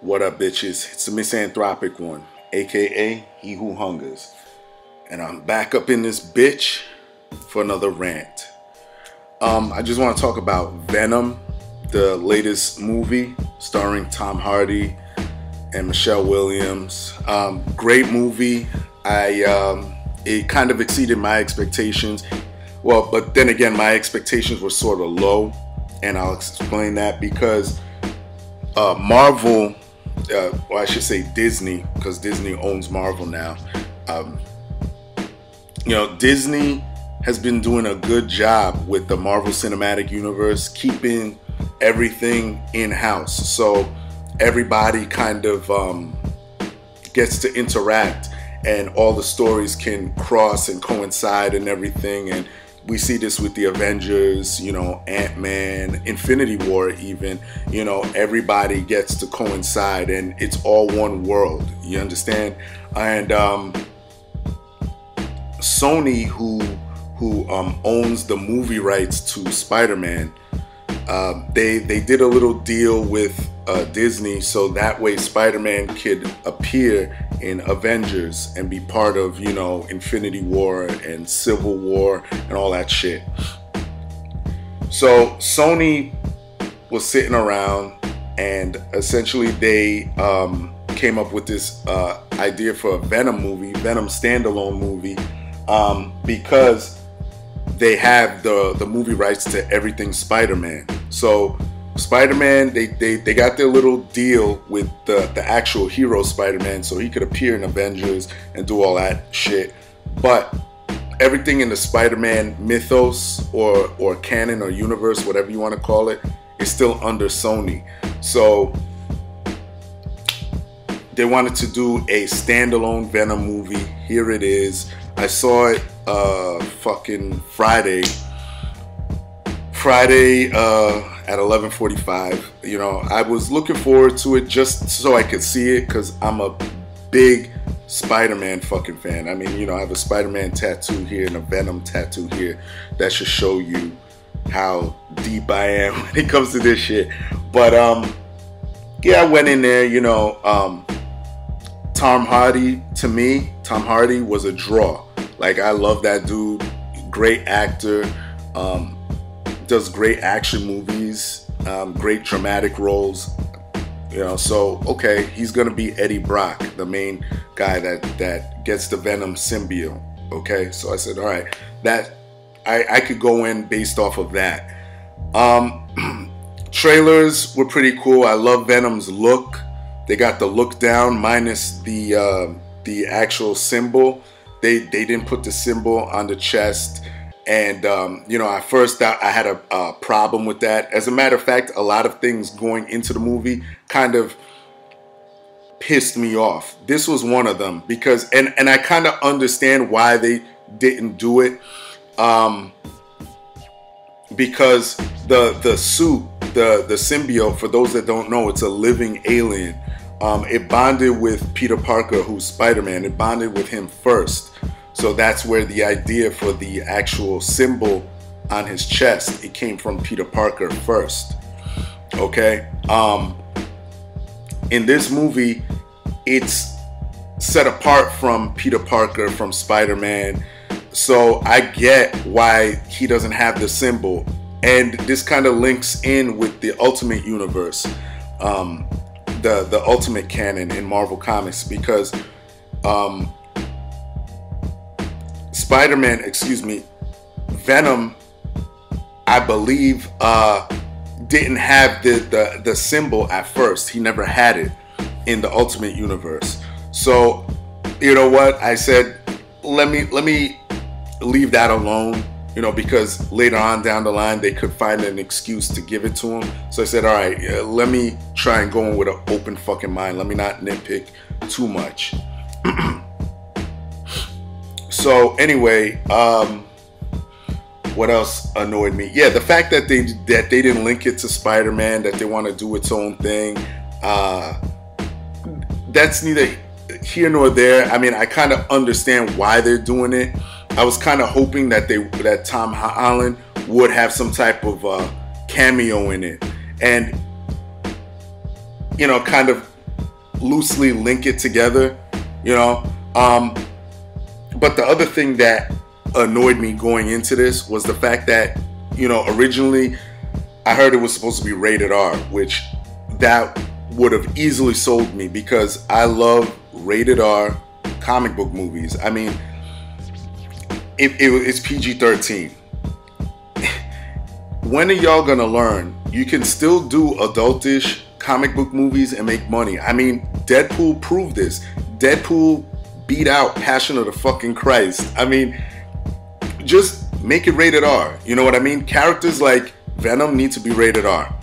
What up, bitches? It's the misanthropic one, aka He Who Hungers, and I'm back up in this bitch for another rant. I just want to talk about Venom, the latest movie starring Tom Hardy and Michelle Williams. Great movie. It kind of exceeded my expectations. Well, but then again, my expectations were sort of low, and I'll explain that because Marvel. Well, I should say Disney, because Disney owns Marvel now. Disney has been doing a good job with the Marvel Cinematic Universe, keeping everything in-house. So everybody kind of gets to interact, and all the stories can cross and coincide and everything. And we see this with the Avengers, Ant-Man, Infinity War even, everybody gets to coincide and it's all one world, you understand? And Sony, who owns the movie rights to Spider-Man, they did a little deal with Disney so that way Spider-Man could appear in Avengers and be part of, Infinity War and Civil War and all that shit. So Sony was sitting around and essentially they came up with this idea for a Venom movie, Venom standalone movie, because they have the movie rights to everything Spider-Man. So Spider-Man, they got their little deal with the actual hero Spider-Man so he could appear in Avengers and do all that shit. But everything in the Spider-Man mythos or canon or universe, whatever you want to call it, is still under Sony. So they wanted to do a standalone Venom movie. Here it is. I saw it fucking Friday at 11:45. I was looking forward to it just so I could see it because I'm a big Spider-Man fucking fan. I mean, I have a Spider-Man tattoo here and a Venom tattoo here. That should show you how deep I am when it comes to this shit. But yeah, I went in there, Tom Hardy, to me, Tom Hardy was a draw. Like, I love that dude, great actor, does great action movies, great dramatic roles, so okay, he's gonna be Eddie Brock, the main guy that gets the Venom symbiote. Okay, so I said, all right, that I could go in based off of that. Trailers were pretty cool. I love Venom's look. They got the look down minus the actual symbol. They didn't put the symbol on the chest. And, at first I had a problem with that. As a matter of fact, a lot of things going into the movie kind of pissed me off. This was one of them because, and I kind of understand why they didn't do it. Because the suit, the symbiote, for those that don't know, it's a living alien. It bonded with Peter Parker, who's Spider-Man. It bonded with him first. So that's where the idea for the actual symbol on his chest, it came from Peter Parker first. Okay? In this movie, it's set apart from Peter Parker, from Spider-Man. So I get why he doesn't have the symbol. And this kind of links in with the Ultimate Universe, the Ultimate canon in Marvel Comics, because Venom, I believe, didn't have the symbol at first. He never had it in the Ultimate Universe. So, you know what? I said, let me leave that alone, because later on down the line, they could find an excuse to give it to him. So I said, all right, let me try and go in with an open fucking mind. Let me not nitpick too much. So anyway, what else annoyed me? Yeah, the fact that they didn't link it to Spider-Man, that they want to do its own thing. That's neither here nor there. I mean, I kind of understand why they're doing it. I was kind of hoping that Tom Holland would have some type of cameo in it, and you know, kind of loosely link it together. You know, but the other thing that annoyed me going into this was the fact that, you know, originally I heard it was supposed to be rated R, which that would have easily sold me because I love rated R comic book movies. I mean, it's PG-13. When are y'all gonna learn you can still do adultish comic book movies and make money? I mean, Deadpool proved this. Deadpool beat out Passion of the fucking Christ. I mean, just make it rated R. You know what I mean? Characters like Venom need to be rated R.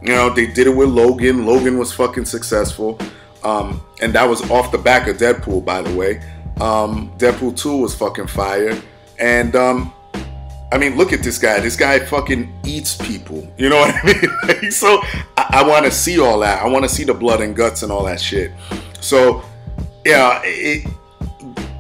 You know, they did it with Logan. Logan was fucking successful. And that was off the back of Deadpool, by the way. Deadpool 2 was fucking fire. And, I mean, look at this guy. This guy fucking eats people. You know what I mean? Like, so, I want to see all that. I want to see the blood and guts and all that shit. So, yeah,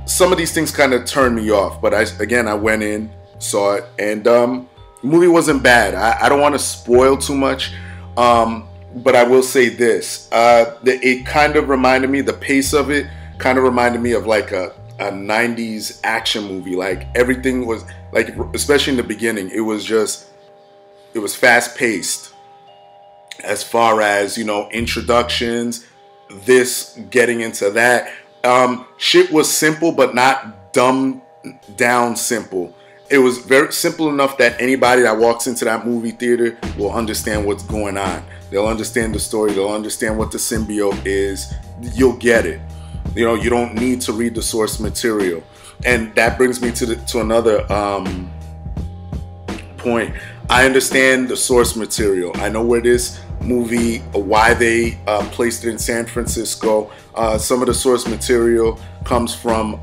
some of these things kind of turned me off. But, I went in, saw it, and the movie wasn't bad. I don't want to spoil too much. But I will say this, it kind of reminded me, the pace of it kind of reminded me of like a 90s action movie. Like everything was like, especially in the beginning, it was fast paced as far as, you know, introductions, this getting into that. Shit was simple, but not dumbed down simple. It was very simple enough that anybody that walks into that movie theater will understand what's going on. They'll understand the story. They'll understand what the symbiote is. You'll get it. You know, you don't need to read the source material. And that brings me to another point. I understand the source material. I know where this movie, why they placed it in San Francisco. Some of the source material comes from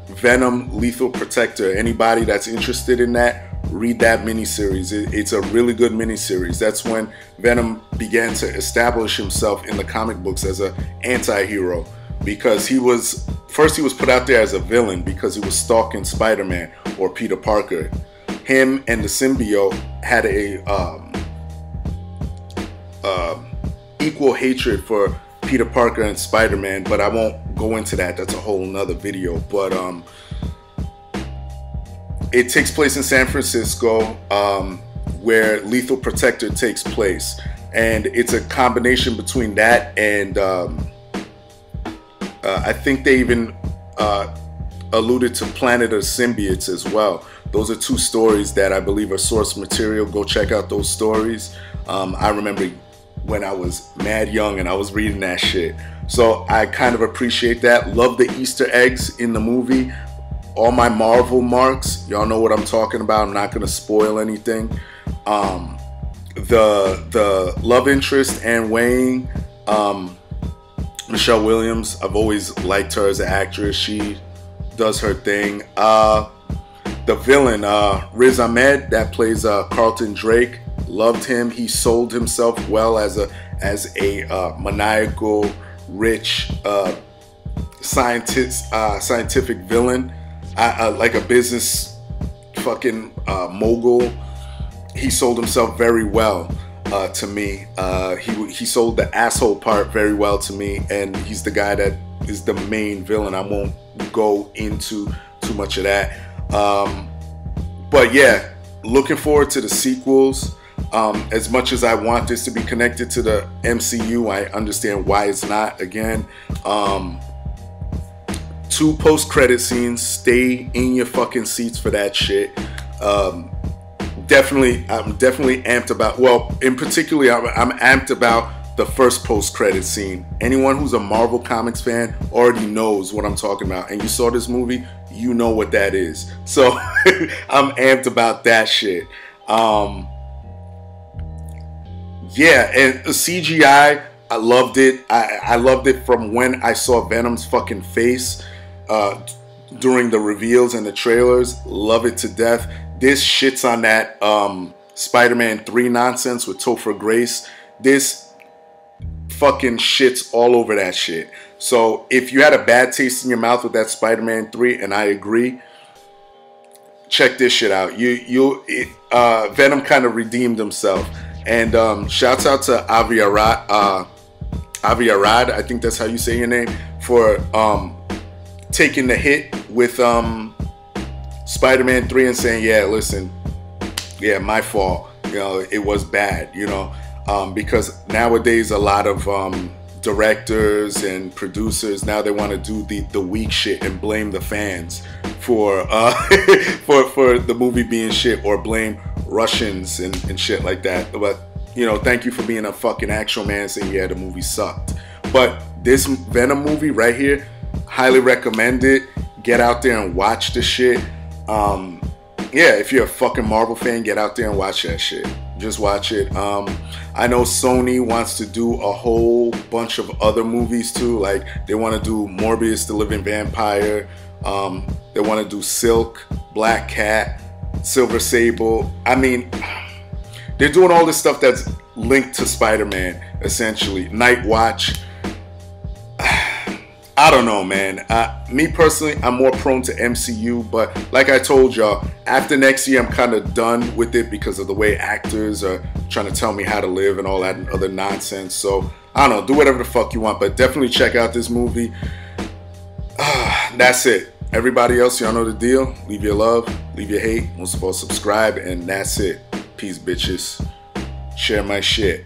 Venom, Lethal Protector. Anybody that's interested in that, read that miniseries. It's a really good miniseries. That's when Venom began to establish himself in the comic books as an anti-hero, because he was put out there as a villain because he was stalking Spider-Man or Peter Parker. Him and the symbiote had a equal hatred for Peter Parker and Spider-Man, but I won't go into that. That's a whole nother video. But it takes place in San Francisco, where Lethal Protector takes place, and it's a combination between that and I think they even alluded to Planet of Symbiotes as well. Those are two stories that I believe are source material. Go check out those stories. I remember when I was mad young and I was reading that shit. So I kind of appreciate that. Love the Easter eggs in the movie. All my Marvel marks. Y'all know what I'm talking about. I'm not going to spoil anything. The love interest, Anne Wayne, Michelle Williams. I've always liked her as an actress. She does her thing. The villain, Riz Ahmed, that plays Carlton Drake. Loved him. He sold himself well as a maniacal, rich scientific villain, like a business fucking mogul. He sold himself very well to me. He sold the asshole part very well to me, and he's the guy that is the main villain. I won't go into too much of that. But yeah, looking forward to the sequels. As much as I want this to be connected to the MCU, I understand why it's not. Again, 2 post-credit scenes. Stay in your fucking seats for that shit. I'm definitely amped about. Well, in particular, I'm amped about the first post-credit scene. Anyone who's a Marvel Comics fan already knows what I'm talking about, and you saw this movie, you know what that is. So I'm amped about that shit. Yeah, and CGI, I loved it. I loved it from when I saw Venom's fucking face during the reveals and the trailers. Love it to death. This shits on that Spider-Man 3 nonsense with Topher Grace. This fucking shits all over that shit. So if you had a bad taste in your mouth with that Spider-Man 3, and I agree, check this shit out. Venom kind of redeemed himself. And shouts out to Avi Arad, I think that's how you say your name, for taking the hit with Spider-Man 3 and saying, yeah, listen, yeah, my fault. You know, it was bad, you know, because nowadays a lot of directors and producers, now they want to do the weak shit and blame the fans for for the movie being shit, or blame Russians and shit like that. But, you know, thank you for being a fucking actual man saying, yeah, the movie sucked. But this Venom movie right here, highly recommend it. Get out there and watch the shit. Yeah, if you're a fucking Marvel fan, get out there and watch that shit. Just watch it. I know Sony wants to do a whole bunch of other movies too. Like, they want to do Morbius the Living Vampire. They want to do Silk, Black Cat, Silver Sable. I mean, they're doing all this stuff that's linked to Spider-Man, essentially. Night Watch. I don't know, man. Me personally, I'm more prone to MCU, but like I told y'all, after next year, I'm kind of done with it because of the way actors are trying to tell me how to live and all that other nonsense. So, I don't know, do whatever the fuck you want, but definitely check out this movie. That's it. Everybody else, y'all know the deal. Leave your love, leave your hate, most of all subscribe, and that's it. Peace, bitches. Share my shit.